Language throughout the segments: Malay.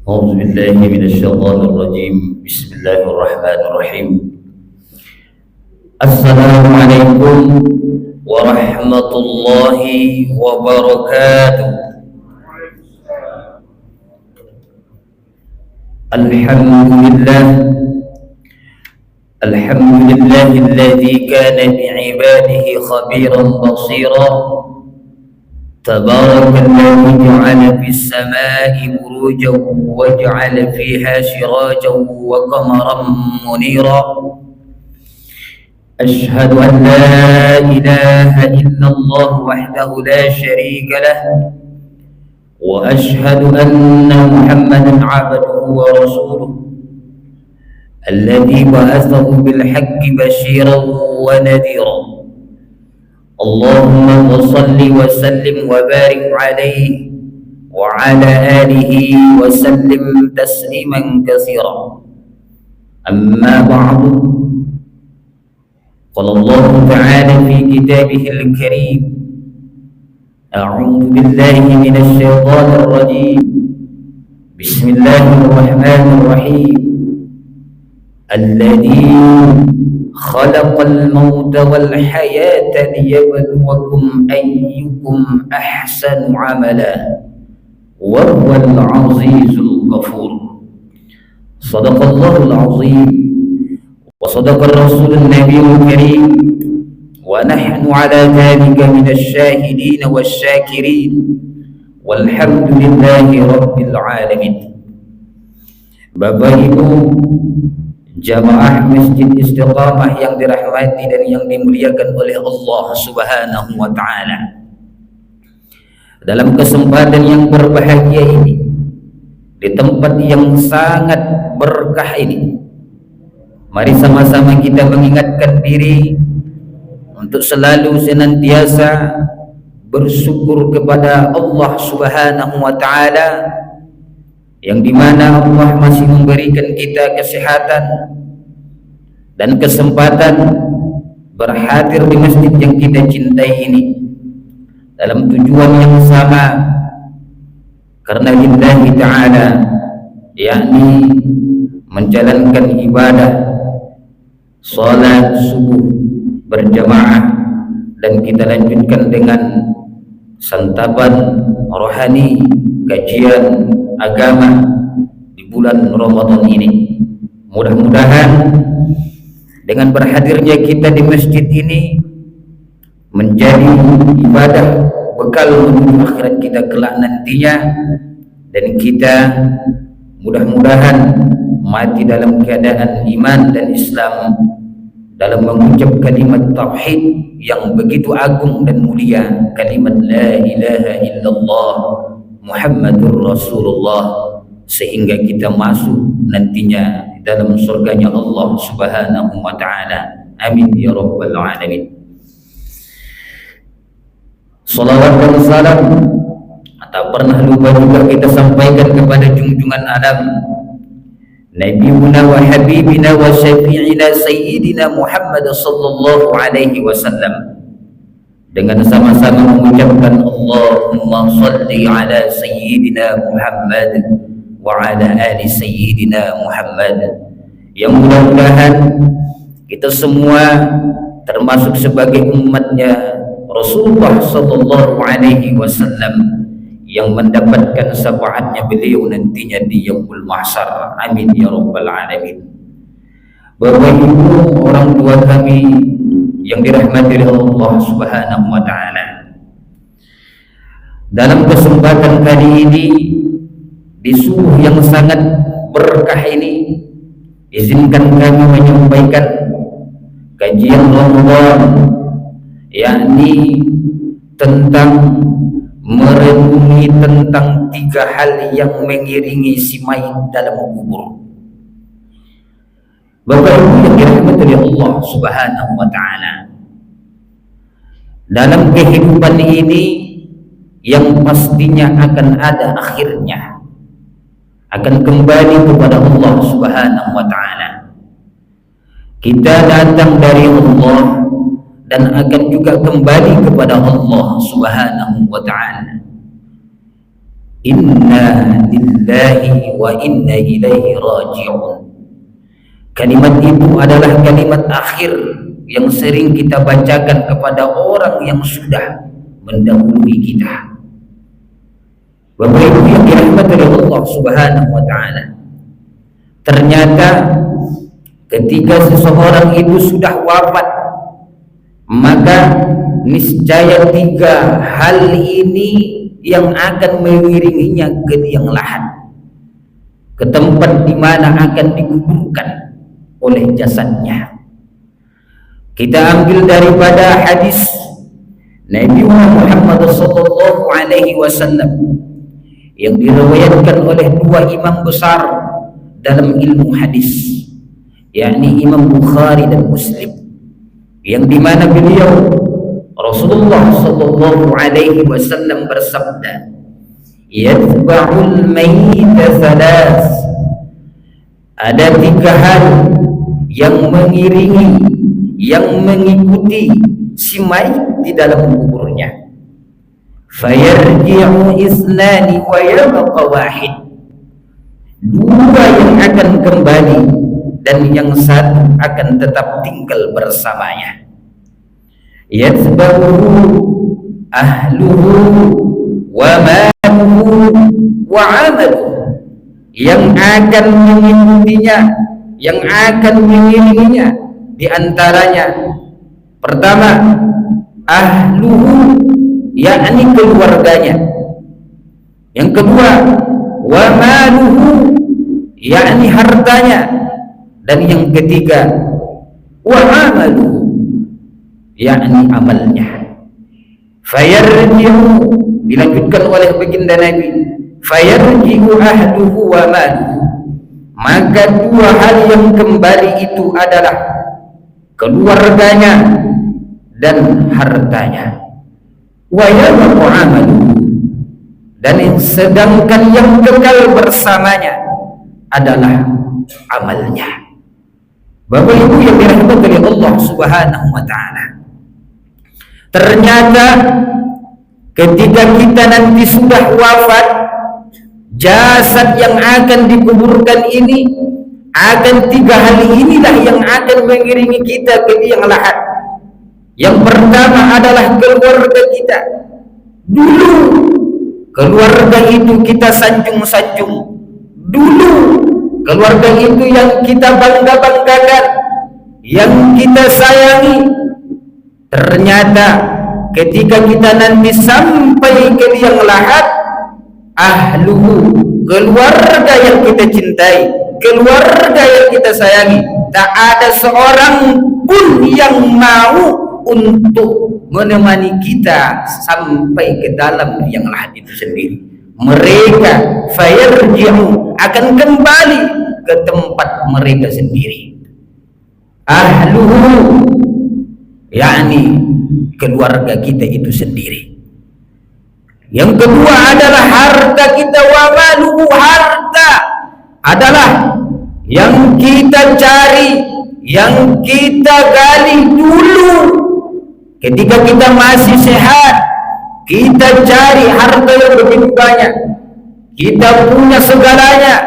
أعوذ بالله من الشيطان الرجيم. بسم الله الرحمن الرحيم. السلام عليكم ورحمة الله وبركاته. الحمد لله الذي كان بعباده خبيرا بصيرا. تبارك الذي جعل في السماء بروجا وجعل فيها سراجا وقمرا منيرا. أشهد أن لا إله إلا الله وحده لا شريك له، وأشهد أن محمدا عبده ورسوله الذي بعثه بالحق بشيرا ونذيرا. اللهم صل وسلم وبارك عليه وعلى آله وسلم تسليما كثيرا. أما بعد، قال الله تعالى في كتابه الكريم: أعوذ بالله من الشيطان الرجيم. بسم الله الرحمن الرحيم. الذي خلق الموت والحياة ليبلوكم أيكم أحسن عملا وهو العزيز الغفور. صدق الله العظيم وصدق الرسول النبي الكريم، ونحن على ذلك من الشاهدين والشاكرين، والحمد لله رب العالمين. Bapak Ibu jamaah Masjid Istiqamah yang dirahmati dan yang dimuliakan oleh Allah Subhanahu wa taala. Dalam kesempatan yang berbahagia ini, di tempat yang sangat berkah ini, mari sama-sama kita mengingatkan diri untuk selalu senantiasa bersyukur kepada Allah Subhanahu wa taala, yang dimana Allah masih memberikan kita kesehatan dan kesempatan berhadir di masjid yang kita cintai ini dalam tujuan yang sama, karena lillahi ta'ala, yakni menjalankan ibadah salat subuh berjamaah, dan kita lanjutkan dengan santapan rohani kajian agama di bulan Ramadan ini. Mudah-mudahan dengan berhadirnya kita di masjid ini menjadi ibadah bekal menuju akhirat kita kelak nantinya, dan kita mudah-mudahan mati dalam keadaan iman dan Islam, dalam mengucap kalimat tauhid yang begitu agung dan mulia, kalimat la ilaha illallah Muhammadur Rasulullah, sehingga kita masuk nantinya dalam surganya Allah Subhanahu wa taala. Amin ya rabbal alamin. Salawat dan salam tak pernah lupa juga kita sampaikan kepada junjungan alam Nabiuna wa habibina wa syafi'ina sayyidina Muhammad sallallahu alaihi wasallam, dengan sama-sama mengucapkan Allahumma salli ala sayyidina Muhammad wa ala ali sayyidina Muhammad, yang mudah-mudahan kita semua termasuk sebagai umatnya Rasulullah sallallahu alaihi wasallam yang mendapatkan syafaatnya beliau nantinya di yaumul mahsyar. Amin ya rabbal alamin. Bapak Ibu, orang tua kami yang dirahmati oleh Allah Subhanahu wa taala, dalam kesempatan kali ini di subuh yang sangat berkah ini, izinkan kami menyampaikan kajian Ramadan, yakni tentang merenungi tentang 3 hal yang mengiringi si mayit dalam kubur. Bapak Ibu yang dirahmati oleh Allah Subhanahu wa taala, dalam kehidupan ini yang pastinya akan ada akhirnya, akan kembali kepada Allah Subhanahu wa taala. Kita datang dari Allah dan akan juga kembali kepada Allah Subhanahu wa ta'ala. Inna lillahi wa inna ilaihi raji'un. Kalimat itu adalah kalimat akhir yang sering kita bacakan kepada orang yang sudah mendahului kita. Bapak Ibu yang dirahmati oleh Allah Subhanahu wa taala, ternyata ketika seseorang itu sudah wafat, maka niscaya 3 hal ini yang akan mengiringinya ke liang lahat, ke tempat di mana akan dikuburkan oleh jasadnya. Kita ambil daripada hadis Nabi Muhammad sallallahu alaihi wasallam yang diriwayatkan oleh 2 imam besar dalam ilmu hadis, yakni Imam Bukhari dan Muslim, yang dimana beliau Rasulullah sallallahu alaihi wasallam bersabda, "Yatba'ul mayyita thalath." Ada 3 hal yang mengiringi, yang mengikuti si mayit di dalam kuburnya. Fayarji'u isnani wa yabqa wahid. 2 yang akan kembali dan yang 1 akan tetap tinggal bersamanya. Yatba'uhu ahluhu wa maluhu wa amaluhu. Yang akan mengikutinya, yang akan mengiringinya, di antaranya pertama ahluhu, yakni keluarganya. Yang kedua wa maluhu, yakni hartanya. Dan yang ketiga wa amaluhu, yakni amalnya. Fayarji'u, dilanjutkan oleh baginda Nabi, fayarji'u ahluhu wa maluhu, maka 2 hal yang kembali itu adalah keluarganya dan hartanya. Wa yabqa amaluhu, dan sedangkan yang kekal bersamanya adalah amalnya. Bapak Ibu yang dirahmati oleh Allah Subhanahu wa taala, ternyata ketika kita nanti sudah wafat, jasad yang akan dikuburkan ini akan 3 hal inilah yang akan mengiringi kita ke liang lahat. Yang pertama adalah keluarga kita. Dulu keluarga itu kita sanjung-sanjung, dulu keluarga itu yang kita bangga-banggakan, yang kita sayangi. Ternyata ketika kita nanti sampai ke liang lahat, ahluhu, keluarga yang kita cintai, keluarga yang kita sayangi, tak ada seorang pun yang mau untuk menemani kita sampai ke dalam liang lahat itu sendiri. Mereka fayarji'u, akan kembali ke tempat mereka sendiri. Ahluhu, yakni keluarga kita itu sendiri. Yang kedua adalah harta kita. Wa maluhu, harta adalah yang kita cari, yang kita gali dulu ketika kita masih sehat. Kita cari harta yang begitu banyak, kita punya segalanya,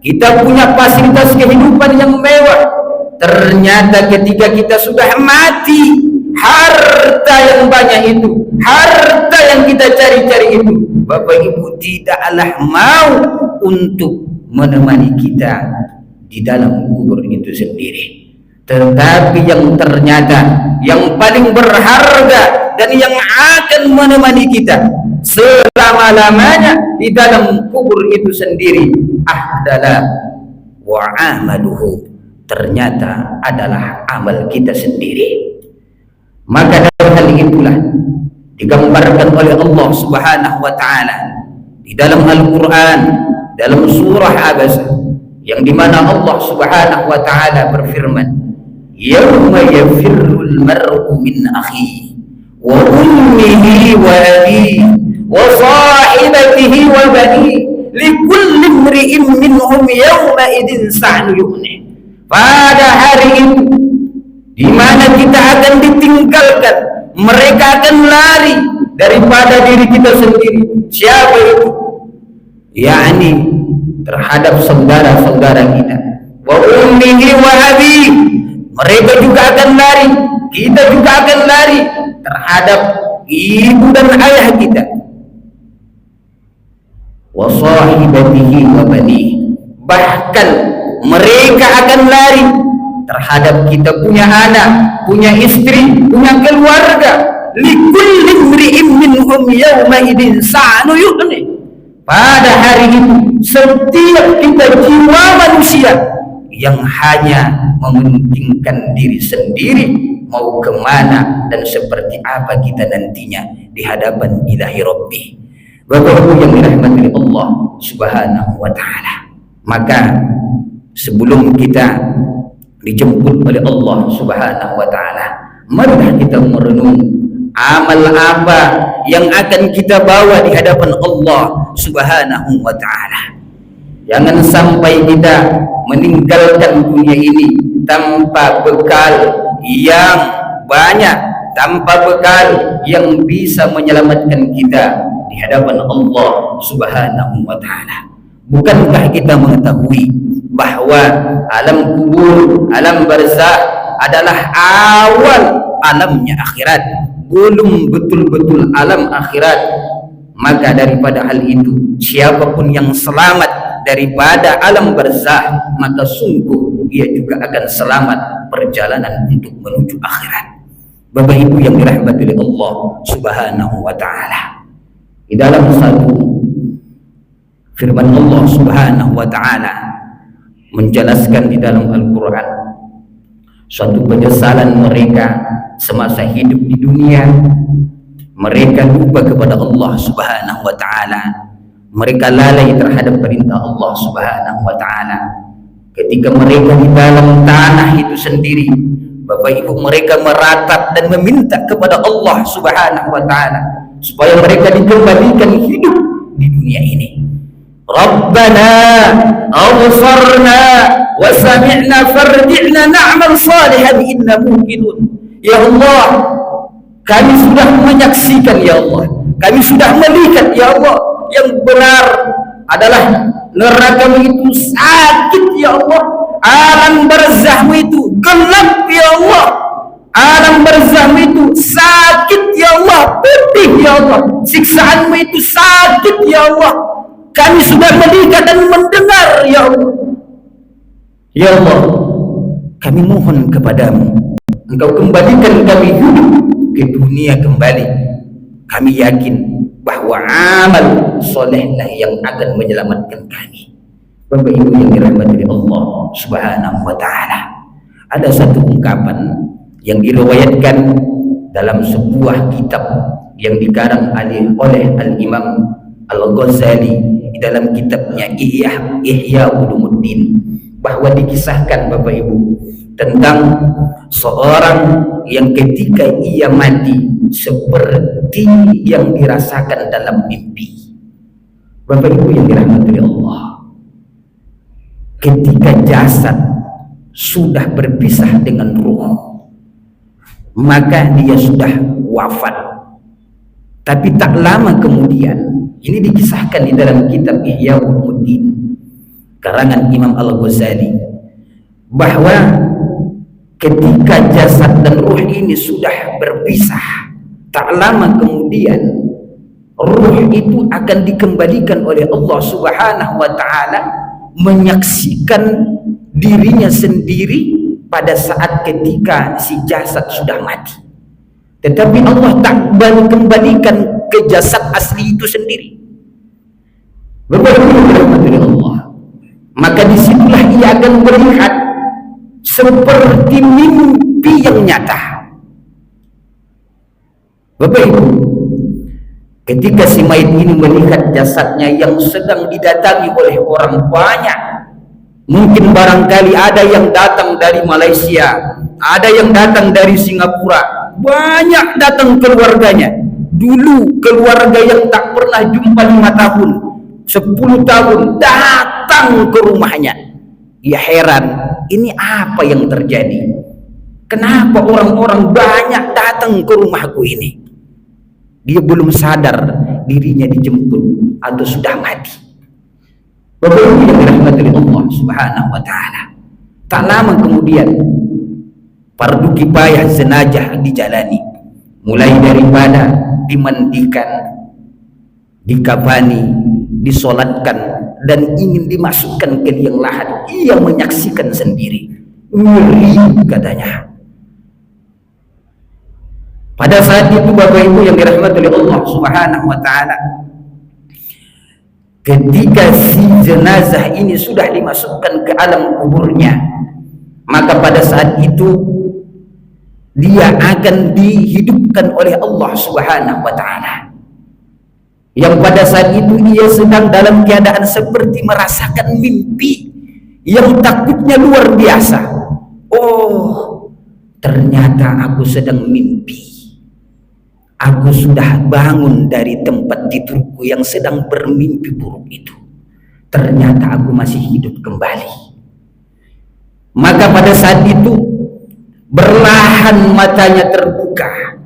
kita punya fasilitas kehidupan yang mewah. Ternyata ketika kita sudah mati, harta yang banyak itu, harta yang kita cari-cari itu, Bapak Ibu tidaklah mau untuk menemani kita di dalam kubur itu sendiri. Tetapi yang ternyata yang paling berharga dan yang akan menemani kita selama-lamanya di dalam kubur itu sendiri adalah wa amaluhu, ternyata adalah amal kita sendiri. Maka dari hal itulah digambarkan oleh Allah Subhanahu wa taala di dalam Al-Qur'an, dalam surah Abasa, yang dimana Allah Subhanahu wa taala berfirman, "Yauma yafirrul mar'u min akhihi wa ummihi wa abihi wa sahibatihi wa banihi likulli imri'in minhum yawma idzin sha'nu yughni." Pada hari itu di mana kita akan ditinggalkan, mereka akan lari daripada diri kita sendiri. Siapa itu? yakni terhadap saudara-saudara kita. Wa ummihi wa abi, mereka juga akan lari, kita juga akan lari terhadap ibu dan ayah kita. Wa sahibatihi wa banihi, bahkan mereka akan lari terhadap kita punya anak, punya istri, punya keluarga. Likulli imri'in minhum yawma idzin sa'nu yughni, pada hari itu setiap kita jiwa manusia yang hanya mementingkan diri sendiri mau kemana dan seperti apa kita nantinya di hadapan ilahi Rabbi. Bapak Ibu yang dirahmati Allah Subhanahu wa ta'ala, maka sebelum kita dijemput oleh Allah Subhanahu wa ta'ala, marilah kita merenung amal apa yang akan kita bawa di hadapan Allah Subhanahu wa ta'ala. Jangan sampai kita meninggalkan dunia ini tanpa bekal yang banyak, tanpa bekal yang bisa menyelamatkan kita di hadapan Allah Subhanahu wa ta'ala. Bukankah kita mengetahui bahwa alam kubur, alam barzakh adalah awal alamnya akhirat, belum betul-betul alam akhirat? Maka daripada hal itu, siapapun yang selamat daripada alam barzakh, maka sungguh ia juga akan selamat perjalanan untuk menuju akhirat. Bapak Ibu yang dirahmati oleh Allah Subhanahu wa ta'ala, di dalam satu firman Allah Subhanahu wa ta'ala menjelaskan di dalam Al-Quran suatu penyesalan mereka semasa hidup di dunia. Mereka lupa kepada Allah Subhanahu wa ta'ala, mereka lalai terhadap perintah Allah Subhanahu wa ta'ala. Ketika mereka di dalam tanah itu sendiri, Bapak Ibu, mereka meratap dan meminta kepada Allah Subhanahu wa ta'ala supaya mereka dikembalikan hidup di dunia ini. Rabbana absarna wa sami'na farji'na na'mal salihan inna muqinun. Ya Allah, kami sudah menyaksikan, ya Allah, kami sudah melihat, ya Allah, yang benar adalah neraka itu sakit, ya Allah, alam barzahmu itu gelap, ya Allah, alam barzahmu itu sakit, ya Allah, pedih, ya Allah, siksaanmu itu sakit, ya Allah, kami sudah melihat dan mendengar, ya Allah. Ya Allah, kami mohon kepadamu, Engkau kembalikan kami hidup ke dunia kembali. Kami yakin bahwa amal solehlah yang akan menyelamatkan kami. Bapak Ibu yang dirahmati Allah Subhanahu wa ta'ala, ada satu ungkapan yang diriwayatkan dalam sebuah kitab yang dikarang oleh Al-Imam Al-Ghazali di dalam kitabnya Ihya Ulumuddin, bahwa dikisahkan, Bapak Ibu, tentang seorang yang ketika ia mati seperti yang dirasakan dalam mimpi. Bapak Ibu yang dirahmati Allah, ketika jasad sudah berpisah dengan ruh, maka dia sudah wafat. Tapi tak lama kemudian, ini dikisahkan di dalam kitab Ihya Ulumuddin karangan Imam Al-Ghazali, bahwa ketika jasad dan ruh ini sudah berpisah, tak lama kemudian ruh itu akan dikembalikan oleh Allah Subhanahu wa ta'ala, menyaksikan dirinya sendiri pada saat ketika si jasad sudah mati. Tetapi Allah tak kembalikan ke jasad asli itu sendiri. Bapak Ibu dirahmati Allah, maka disitulah ia akan melihat seperti mimpi yang nyata. Bapak Ibu, ketika si mayit ini melihat jasadnya yang sedang didatangi oleh orang banyak, mungkin barangkali ada yang datang dari Malaysia, ada yang datang dari Singapura, banyak datang keluarganya. Dulu keluarga yang tak pernah jumpa 5 tahun, 10 tahun datang ke rumahnya. Ia heran, ini apa yang terjadi? Kenapa orang-orang banyak datang ke rumahku ini? Dia belum sadar dirinya dijemput atau sudah mati. Bapak Ibu yang dirahmati Allah Subhanahu wa taala, tak lama kemudian fardu kifayah jenazah dijalani, mulai daripada dimandikan, dikafani, disolatkan, dan ingin dimasukkan ke liang lahat. Ia menyaksikan sendiri, ngeri katanya. Pada saat itu Bapak Ibu yang dirahmati Allah Subhanahu wa taala, ketika si jenazah ini sudah dimasukkan ke alam kuburnya, maka pada saat itu dia akan dihidupkan oleh Allah Subhanahu wa taala. Yang pada saat itu ia sedang dalam keadaan seperti merasakan mimpi yang takutnya luar biasa. Oh, ternyata aku sedang mimpi. Aku sudah bangun dari tempat tidurku yang sedang bermimpi buruk itu. Ternyata aku masih hidup kembali. Maka pada saat itu berlahan matanya terbuka,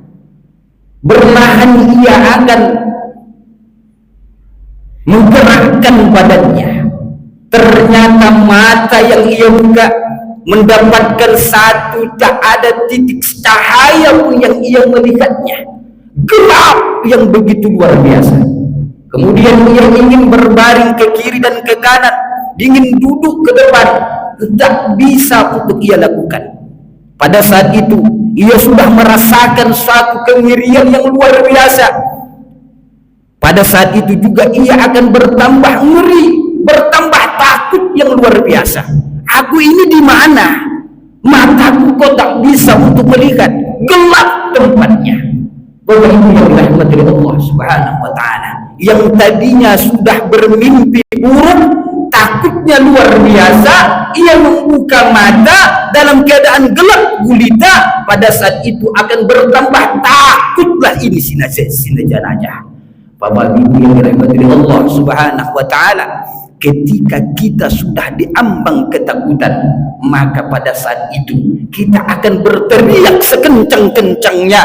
berlahan ia akan menggerakkan badannya. Ternyata mata yang ia buka mendapatkan satu, tak ada titik cahaya pun yang ia melihatnya, gelap yang begitu luar biasa. Kemudian ia ingin berbaring ke kiri dan ke kanan, ingin duduk ke depan, tak bisa untuk ia lakukan. Pada saat itu ia sudah merasakan suatu kengerian yang luar biasa. Pada saat itu juga ia akan bertambah ngeri, bertambah takut yang luar biasa. Aku ini di mana? Mataku kok tak bisa untuk melihat, gelap tempatnya. Bapak Ibu yang dirahmati Allah Subhanahu wa taala, yang tadinya sudah bermimpi buruk, takutnya luar biasa, ia membuka mata dalam keadaan gelap gulita. Pada saat itu akan bertambah takutlah ini si jenazah. Bapak Ibu yang dirahmati Allah Subhanahu wa taala, ketika kita sudah diambang ketakutan, maka pada saat itu kita akan berteriak sekencang-kencangnya,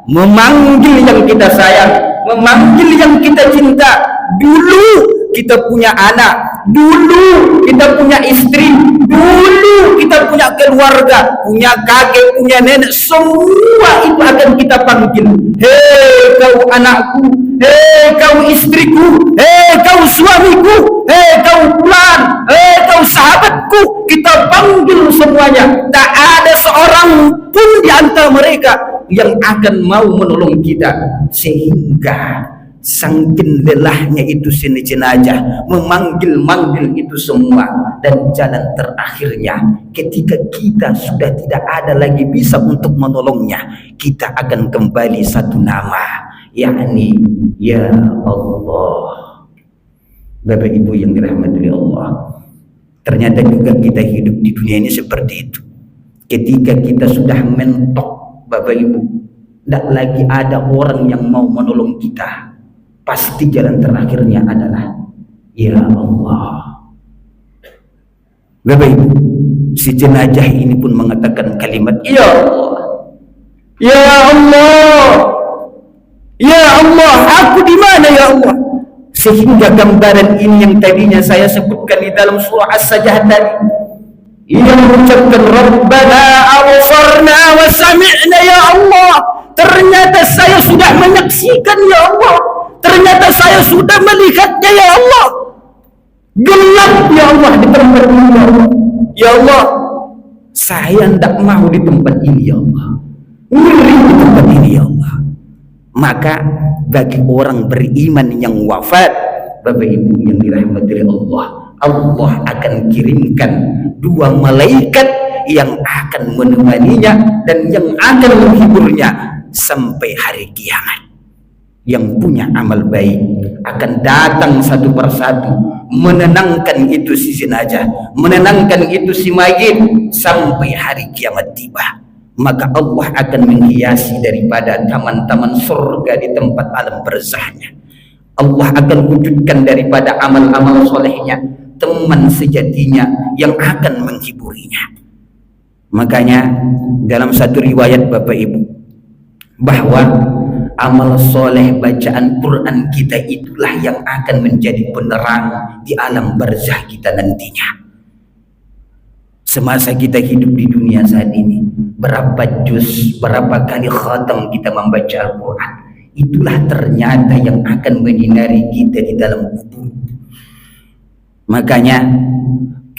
memanggil yang kita sayang, memanggil yang kita cinta. Dulu kita punya anak, dulu kita punya istri, dulu kita punya keluarga, punya kakek, punya nenek, semua itu akan kita panggil. Hei kau anakku, hei kau istriku, hei kau suamiku, hei kau fulan, hei kau sahabatku. Kita panggil semuanya. Tak ada seorang pun di antara mereka yang akan mau menolong kita, sehingga sangkin lelahnya itu si jenazah memanggil-manggil itu semua. Dan jalan terakhirnya, ketika kita sudah tidak ada lagi bisa untuk menolongnya, kita akan kembali satu nama, yakni ya Allah. Bapak Ibu yang dirahmati Allah, ternyata juga kita hidup di dunia ini seperti itu. Ketika kita sudah mentok, Bapak Ibu, tidak lagi ada orang yang mau menolong kita, pasti jalan terakhirnya adalah ya Allah. Bapak Ibu, si jenazah ini pun mengatakan kalimat ya Allah, ya Allah, ya Allah, aku di mana ya Allah? Sehingga gambaran ini yang tadinya saya sebutkan di dalam surah As-Sajdah tadi, ia mengucapkan Rabbana aghfarna wa sami'na ya Allah. Ternyata saya sudah menyaksikan ya Allah, ternyata saya sudah melihatnya ya Allah. Gelap ya Allah di tempat ini ya Allah. Ya Allah, saya tidak mau di tempat ini ya Allah, ngeri di tempat ini ya Allah. Maka bagi orang beriman yang wafat, Bapak Ibu yang dirahmati Allah, Allah akan kirimkan dua malaikat yang akan menemaninya dan yang akan menghiburnya sampai hari kiamat. Yang punya amal baik akan datang satu persatu, menenangkan itu si jenazah, menenangkan itu si mayit sampai hari kiamat tiba. Maka Allah akan menghiasi daripada taman-taman surga di tempat alam barzahnya. Allah akan wujudkan daripada amal-amal solehnya teman sejatinya yang akan menghiburinya. Makanya dalam satu riwayat Bapak Ibu, bahwa amal soleh bacaan Quran kita itulah yang akan menjadi penerang di alam barzah kita nantinya. Semasa kita hidup di dunia saat ini, berapa juz, berapa kali khatam kita membaca Al-Quran, itulah ternyata yang akan menyinari kita di dalam kubur. Makanya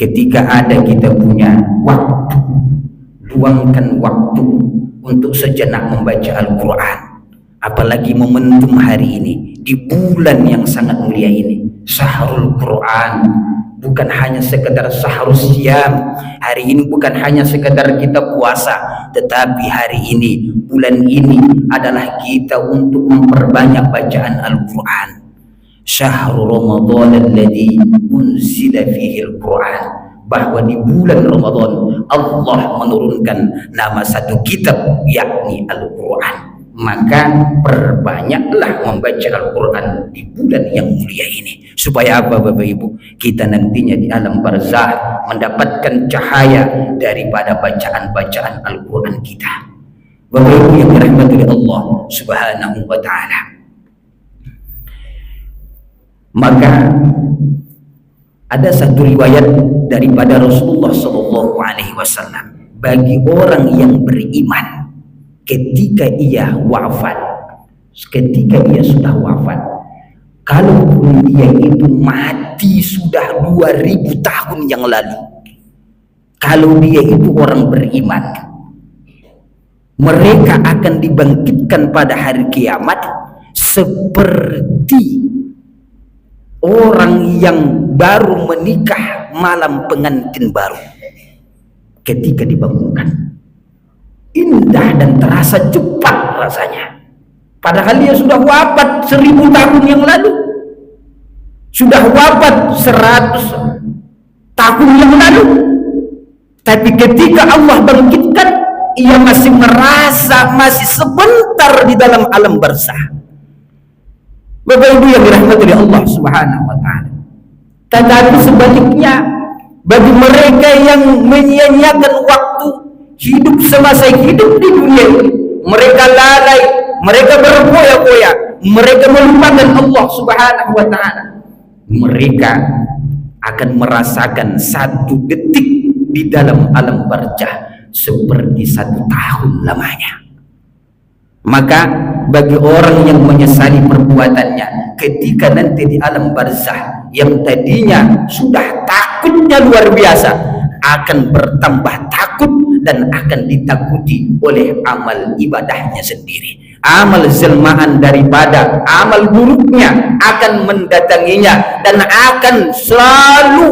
ketika ada kita punya waktu, luangkan waktu untuk sejenak membaca Al-Quran. Apalagi momentum hari ini, di bulan yang sangat mulia ini, Syahrul Quran. Bukan hanya sekedar Syahrul Syam. Hari ini bukan hanya sekedar kita puasa, tetapi hari ini, bulan ini adalah kita untuk memperbanyak bacaan Al-Quran. Syahrul Ramadan alladzi unzila fihi Al-Quran. Bahwa di bulan Ramadan Allah menurunkan nama satu kitab, yakni Al-Quran. Maka perbanyaklah membaca Al-Quran di bulan yang mulia ini. Supaya apa Bapak Ibu? Kita nantinya di alam barzah mendapatkan cahaya daripada bacaan-bacaan Al-Quran kita. Bapak Ibu yang dirahmati oleh Allah Subhanahu wa ta'ala. Maka ada satu riwayat daripada Rasulullah SAW, bagi orang yang beriman ketika ia wafat, ketika ia sudah wafat, kalaupun dia itu mati sudah 2000 tahun yang lalu, kalau dia itu orang beriman, mereka akan dibangkitkan pada hari kiamat seperti orang yang baru menikah malam pengantin baru. Ketika dibangunkan, indah dan terasa cepat rasanya. Padahal dia sudah wafat 1000 tahun yang lalu, sudah wafat 100 tahun yang lalu. Tapi ketika Allah bangkitkan, ia masih merasa masih sebentar di dalam alam barzah. Bapak Ibu yang dirahmati oleh Allah Subhanahu wa ta'ala. Tetapi sebaliknya, bagi mereka yang menyia-nyiakan waktu hidup semasa hidup di dunia ini, mereka lalai, mereka berfoya-foya, mereka melupakan Allah Subhanahu wa ta'ala, mereka akan merasakan 1 detik di dalam alam barzah seperti 1 tahun lamanya. Maka bagi orang yang menyesali perbuatannya ketika nanti di alam barzah, yang tadinya sudah takutnya luar biasa, akan bertambah takut dan akan ditakuti oleh amal ibadahnya sendiri. Amal zelmaan daripada amal buruknya akan mendatanginya dan akan selalu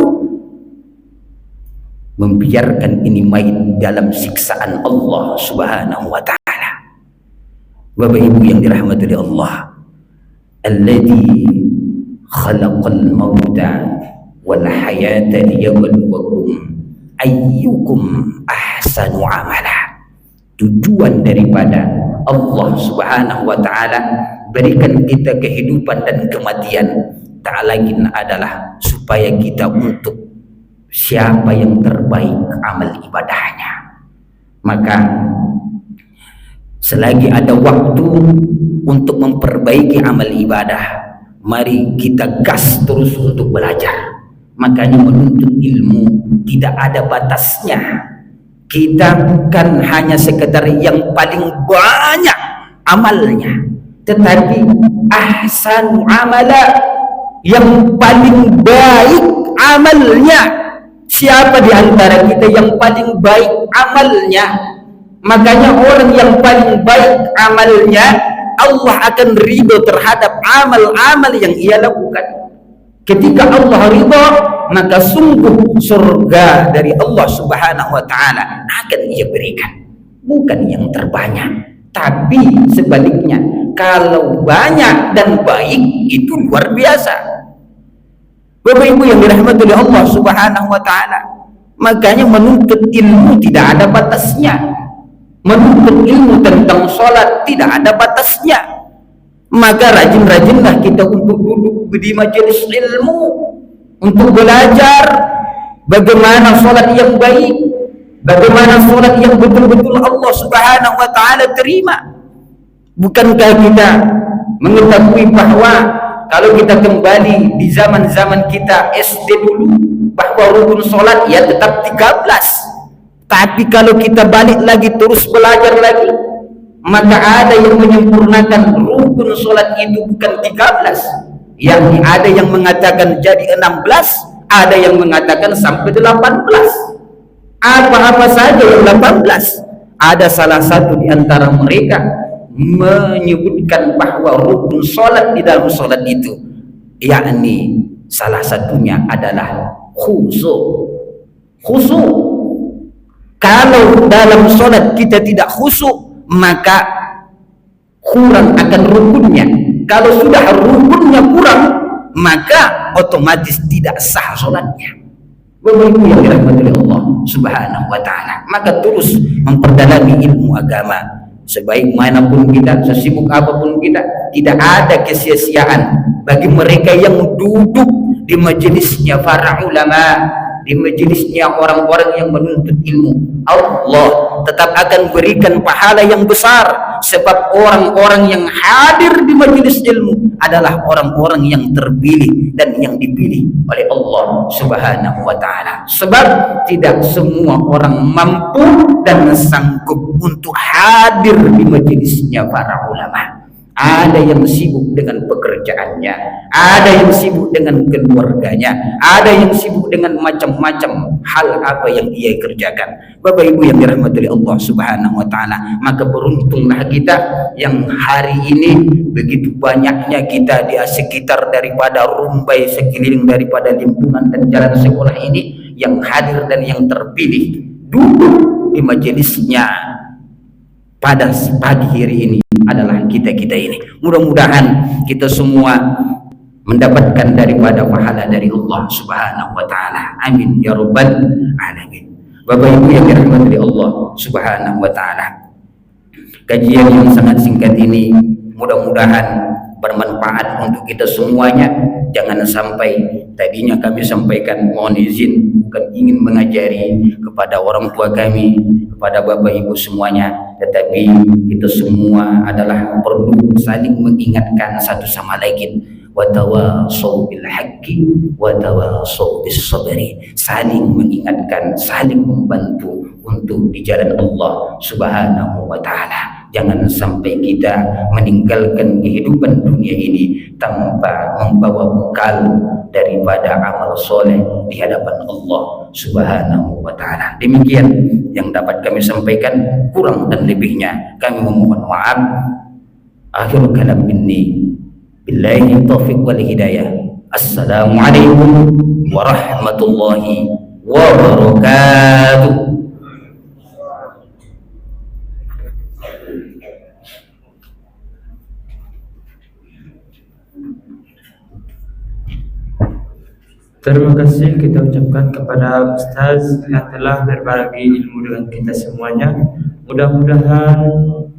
membiarkan ini main dalam siksaan Allah Subhanahu wa ta'ala. Bapak Ibu yang dirahmati oleh Allah, alladzi khalaqal mauta wal hayata liyabluwakum ayyukum ahsanu amala. Tujuan daripada Allah Subhanahu wa ta'ala berikan kita kehidupan dan kematian tak lain adalah supaya kita untuk siapa yang terbaik amal ibadahnya. Maka selagi ada waktu untuk memperbaiki amal ibadah, mari kita gas terus untuk belajar. Makanya menuntut ilmu tidak ada batasnya. Kita bukan hanya sekedar yang paling banyak amalnya, tetapi ahsan amala, yang paling baik amalnya. Siapa di antara kita yang paling baik amalnya? Makanya orang yang paling baik amalnya, Allah akan ridho terhadap amal-amal yang ia lakukan. Ketika Allah ridho, maka sungguh surga dari Allah Subhanahu wa ta'ala akan ia berikan. Bukan yang terbanyak, tapi sebaliknya, kalau banyak dan baik itu luar biasa. Bapak Ibu yang dirahmati oleh Allah Subhanahu wa ta'ala, makanya menuntut ilmu tidak ada batasnya. Menuntut ilmu tentang sholat tidak ada batasnya. Maka rajin-rajinlah kita untuk duduk di majelis ilmu, untuk belajar bagaimana sholat yang baik, bagaimana sholat yang betul-betul Allah Subhanahu wa ta'ala terima. Bukankah kita mengetahui bahwa kalau kita kembali di zaman-zaman kita SD dulu, bahwa rukun sholat ya tetap 13. Tapi kalau kita balik lagi terus belajar lagi, maka ada yang menyempurnakan rukun sholat itu bukan 13, yang ada yang mengatakan jadi 16, ada yang mengatakan sampai 18. Apa-apa saja yang 18. Ada salah satu di antara mereka menyebutkan bahwa rukun sholat di dalam sholat itu, yakni salah satunya adalah khusyuk. Khusyuk. Kalau dalam sholat kita tidak khusyuk, maka kurang akan rukunnya. Kalau sudah rukunnya kurang, maka otomatis tidak sah sholatnya. Bapak Ibu yang dirahmati Allah Subhanahu wa ta'ala, maka terus memperdalami ilmu agama. Sebaik manapun kita, sesibuk apapun kita, tidak ada kesia-siaan bagi mereka yang duduk di majelisnya para ulama, di majelisnya orang-orang yang menuntut ilmu. Allah tetap akan berikan pahala yang besar, sebab orang-orang yang hadir di majelis ilmu adalah orang-orang yang terpilih dan yang dipilih oleh Allah Subhanahu wa ta'ala. Sebab tidak semua orang mampu dan sanggup untuk hadir di majelisnya para ulama. Ada yang sibuk dengan pekerjaannya, ada yang sibuk dengan keluarganya, ada yang sibuk dengan macam-macam hal apa yang ia kerjakan. Bapak Ibu yang dirahmati Allah Subhanahu wa ta'ala, maka beruntunglah kita yang hari ini begitu banyaknya kita di sekitar daripada rumbai sekeliling daripada lingkungan dan jalan sekolah ini yang hadir dan yang terpilih duduk di majelisnya pada pagi hari ini adalah kita-kita ini. Mudah-mudahan kita semua mendapatkan daripada pahala dari Allah Subhanahu wa ta'ala. Amin ya rabbal alamin. Bapak Ibu yang dirahmati Allah Subhanahu wa ta'ala, kajian yang sangat singkat ini mudah-mudahan bermanfaat untuk kita semuanya. Jangan sampai, tadinya kami sampaikan, mohon izin, bukan ingin mengajari kepada orang tua kami, kepada Bapak Ibu semuanya, tetapi kita semua adalah perlu saling mengingatkan satu sama lain. Watawasau bil haqqi watawasau bis sabri. Saling mengingatkan, saling membantu untuk di jalan Allah Subhanahu wa ta'ala. Jangan sampai kita meninggalkan kehidupan dunia ini tanpa membawa bekal daripada amal soleh di hadapan Allah Subhanahu wa ta'ala. Demikian yang dapat kami sampaikan, kurang dan lebihnya kami memohon maaf. Akhirul kalam minni, billahi taufiq wal hidayah. Assalamualaikum warahmatullahi wabarakatuh. Terima kasih kita ucapkan kepada Ustaz yang telah berbagi ilmu dengan kita semuanya. Mudah-mudahan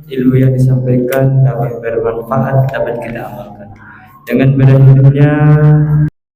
ilmu yang disampaikan dapat bermanfaat, dapat kita amalkan. Dengan berakhirnya